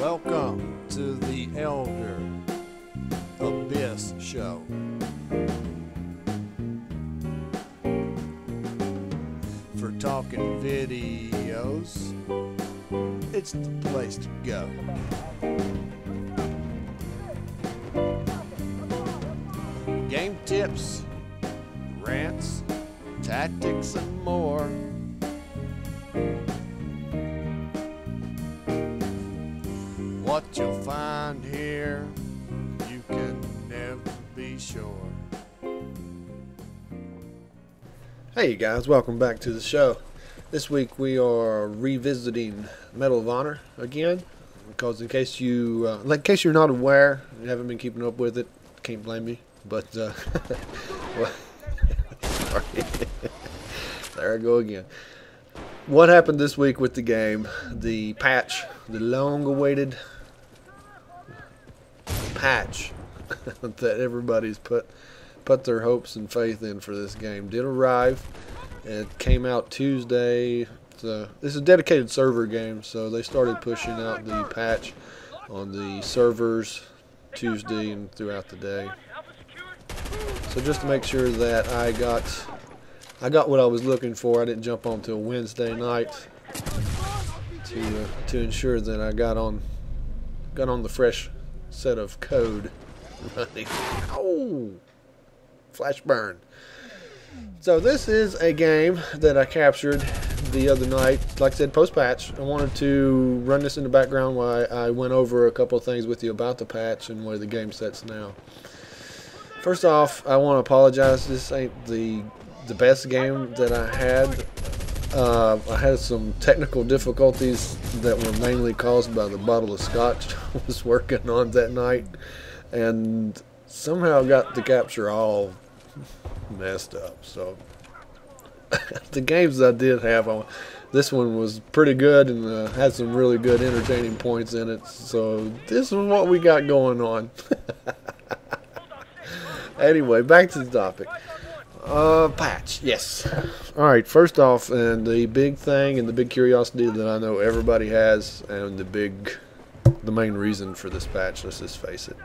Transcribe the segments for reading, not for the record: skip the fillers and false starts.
Welcome to the ElderAbyss show. For talking videos, it's the place to go. Game tips, rants, tactics, and more. What you'll find here, you can never be sure. Hey guys, welcome back to the show. This week we are revisiting Medal of Honor again, because in case you're not aware, you haven't been keeping up with it, can't blame me. But well, sorry. There I go again. What happened this week with the game? The patch, the long-awaited patch that everybody's put their hopes and faith in for this game did arrive. It came out Tuesday. This is a dedicated server game, so they started pushing out the patch on the servers Tuesday and throughout the day. So just to make sure that I got what I was looking for, I didn't jump on till Wednesday night to ensure that I got on the fresh set of code running. Oh, flash burn. So this is a game that I captured the other night. Like I said, post-patch. I wanted to run this in the background while I went over a couple of things with you about the patch and where the game sets now. First off, I want to apologize. This ain't the best game that I had. I had some technical difficulties that were mainly caused by the bottle of scotch I was working on that night, and somehow got the capture all messed up. So the games I did have, this one was pretty good and had some really good entertaining points in it. So this is what we got going on. Anyway, back to the topic. Patch, yes. Alright, first off, and the big thing and the big curiosity that I know everybody has, and the main reason for this patch, let's just face it,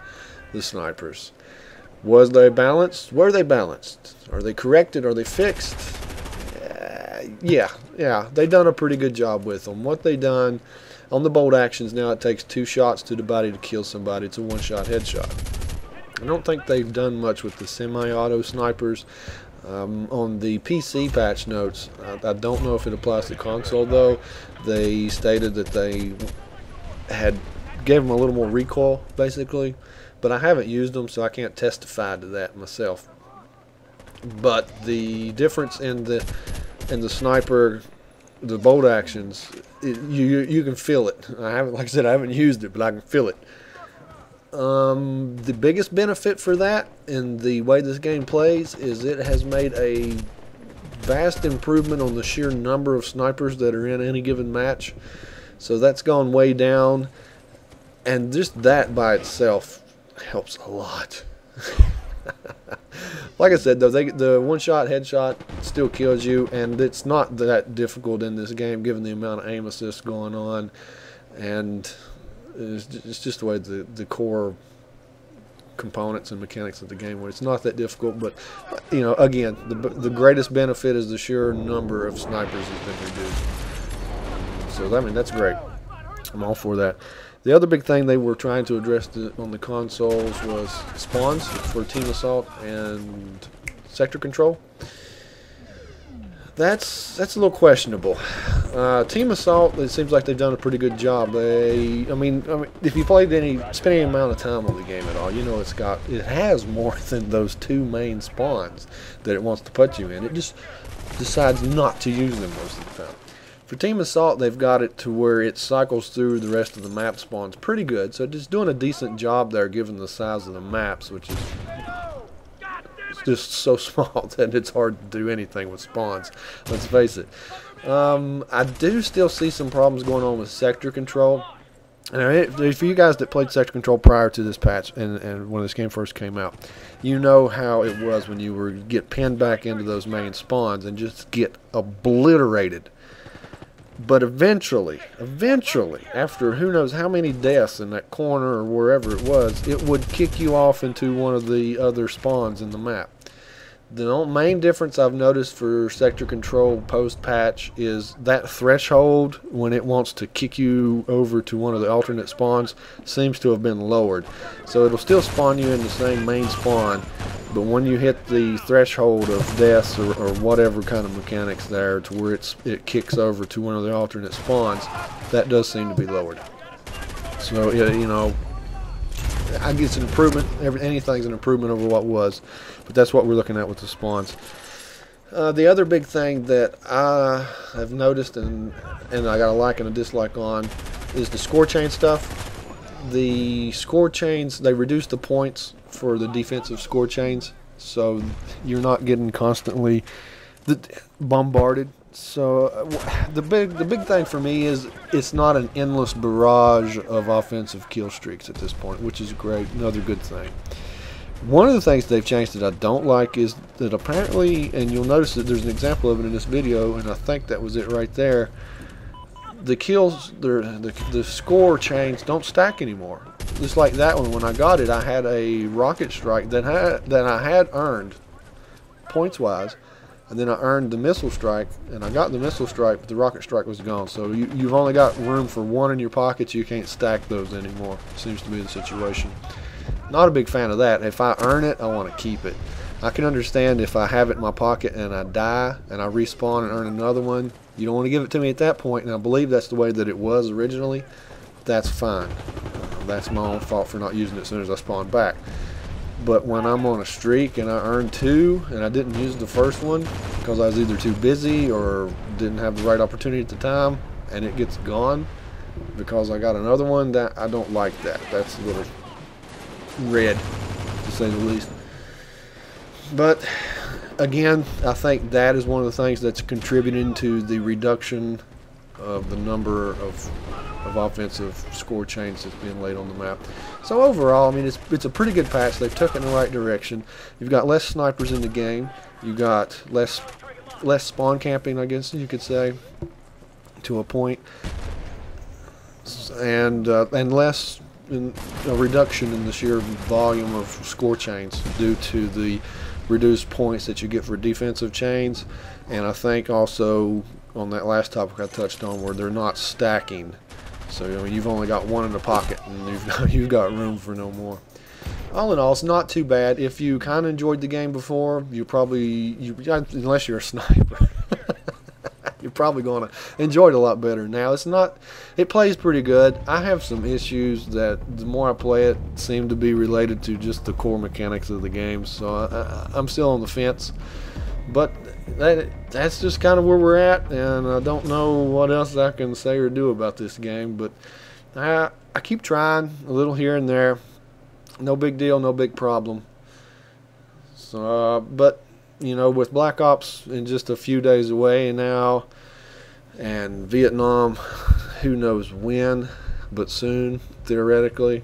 the snipers. Was they balanced? Were they balanced? Are they corrected? Are they fixed? Yeah, they done a pretty good job with them. What they done on the bolt actions, now it takes 2 shots to the body to kill somebody. It's a 1-shot headshot. I don't think they've done much with the semi-auto snipers. On the PC patch notes, I don't know if it applies to console though. They stated that they gave them a little more recoil basically, but I haven't used them, so I can't testify to that myself. But the difference in the sniper, the bolt actions, you can feel it. Like I said, I haven't used it, but I can feel it. The biggest benefit for that in the way this game plays is it has made a vast improvement on the sheer number of snipers that are in any given match. So that's gone way down, and just that by itself helps a lot. Like I said though, the 1-shot headshot still kills you, and it's not that difficult in this game given the amount of aim assist going on, and it's just the way the core components and mechanics of the game where it's not that difficult. But you know, again, the greatest benefit is the sheer number of snipers has been reduced. So I mean, that's great. I'm all for that. The other big thing they were trying to address on the consoles was spawns for team assault and sector control. That's a little questionable. Team assault, it seems like they've done a pretty good job. I mean, if you spent any amount of time on the game at all, you know it has more than those 2 main spawns that it wants to put you in. It just decides not to use them most of the time. For Team Assault, they've got it to where it cycles through the rest of the map spawns pretty good. So it's doing a decent job there given the size of the maps, which is just so small that it's hard to do anything with spawns. Let's face it. I do still see some problems going on with sector control. And for you guys that played sector control prior to this patch and when this game first came out, you know how it was when you get pinned back into those main spawns and just get obliterated. But eventually, after who knows how many deaths in that corner or wherever it was, it would kick you off into one of the other spawns in the map. The main difference I've noticed for sector control post-patch is that threshold when it wants to kick you over to one of the alternate spawns seems to have been lowered. So it'll still spawn you in the same main spawn, but when you hit the threshold of deaths or whatever kind of mechanics there to where it kicks over to one of the alternate spawns, that does seem to be lowered. So, you know, I guess an improvement. Anything's an improvement over what was, but that's what we're looking at with the spawns. The other big thing that I have noticed and I got a like and a dislike on is the score chain stuff. The score chains, they reduce the points for the defensive score chains, so you're not getting constantly bombarded. So the big thing for me is it's not an endless barrage of offensive kill streaks at this point, which is great. Another good thing. One of the things they've changed that I don't like is that apparently, and you'll notice that there's an example of it in this video, and I think that was it right there. The kills, the score chains don't stack anymore. Just like that one, when I got it, I had a rocket strike that I had earned points wise. And then I earned the missile strike, and I got the missile strike, but the rocket strike was gone. So you've only got room for one in your pockets. You can't stack those anymore. Seems to be the situation. Not a big fan of that. If I earn it, I want to keep it. I can understand if I have it in my pocket and I die and I respawn and earn another one. You don't want to give it to me at that point, and I believe that's the way that it was originally. That's fine. That's my own fault for not using it as soon as I spawn back. But when I'm on a streak and I earn 2 and I didn't use the first one because I was either too busy or didn't have the right opportunity at the time, and it gets gone because I got another one, that I don't like that. That's a little red, to say the least. But again, I think that is one of the things that's contributing to the reduction of the number of offensive score chains that's being laid on the map. So overall, I mean, it's a pretty good patch. They've took it in the right direction. You've got less snipers in the game. You've got less spawn camping, I guess you could say, to a point, and less a reduction in the sheer volume of score chains due to the reduced points that you get for defensive chains. And I think also on that last topic I touched on, where they're not stacking. So I mean, you've only got one in the pocket, and you've got room for no more. All in all, it's not too bad. If you kind of enjoyed the game before, unless you're a sniper, you're probably going to enjoy it a lot better. Now it plays pretty good. I have some issues that the more I play it seem to be related to just the core mechanics of the game. So I'm still on the fence, but that's just kind of where we're at, and I don't know what else I can say or do about this game, but I keep trying a little here and there. No big deal, no big problem. So, but you know, with Black Ops in just a few days away now, and Vietnam, who knows when, but soon, theoretically.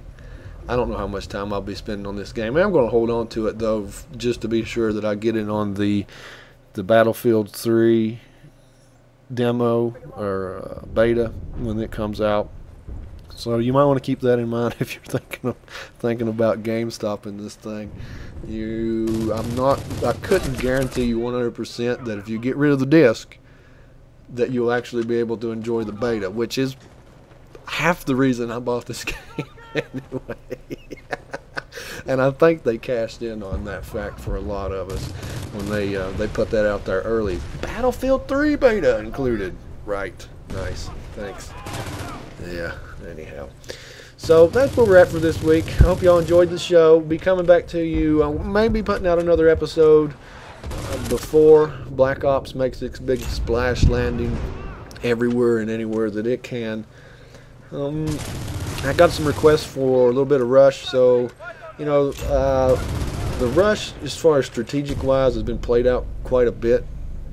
I don't know how much time I'll be spending on this game. I'm going to hold on to it though, just to be sure that I get it on the Battlefield 3 demo or beta when it comes out. So you might want to keep that in mind if you're thinking about GameStop in this thing. I couldn't guarantee you 100% that if you get rid of the disc, that you'll actually be able to enjoy the beta, which is half the reason I bought this game anyway. And I think they cashed in on that fact for a lot of us when they put that out there early. Battlefield 3 beta included. Right. Nice. Thanks. Yeah, anyhow. So that's where we're at for this week. I hope y'all enjoyed the show. Be coming back to you. Maybe putting out another episode before Black Ops makes its big splash landing everywhere and anywhere that it can. I got some requests for a little bit of Rush, so you know, the Rush, as far as strategic wise, has been played out quite a bit,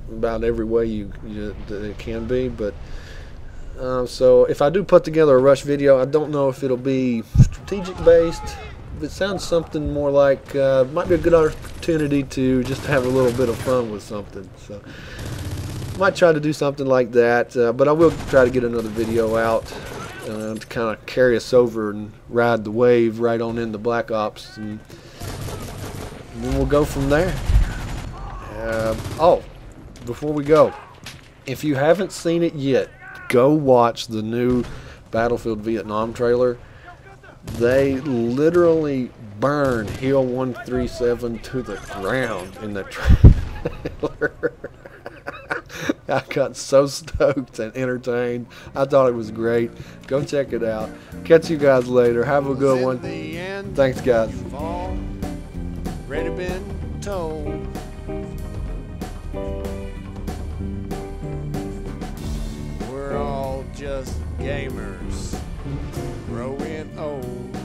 about every way that it can be. But so if I do put together a Rush video, I don't know if it'll be strategic based. It sounds something more like might be a good opportunity to just have a little bit of fun with something. So Might try to do something like that, but I will try to get another video out to kind of carry us over and ride the wave right on into Black Ops, and then we'll go from there. Oh, before we go, if you haven't seen it yet, go watch the new Battlefield Vietnam trailer. They literally burned Hill 137 to the ground in the trailer. I got so stoked and entertained. I thought it was great. Go check it out. Catch you guys later. Have a good one. Thanks, guys. Already been told. We're all just gamers growing old.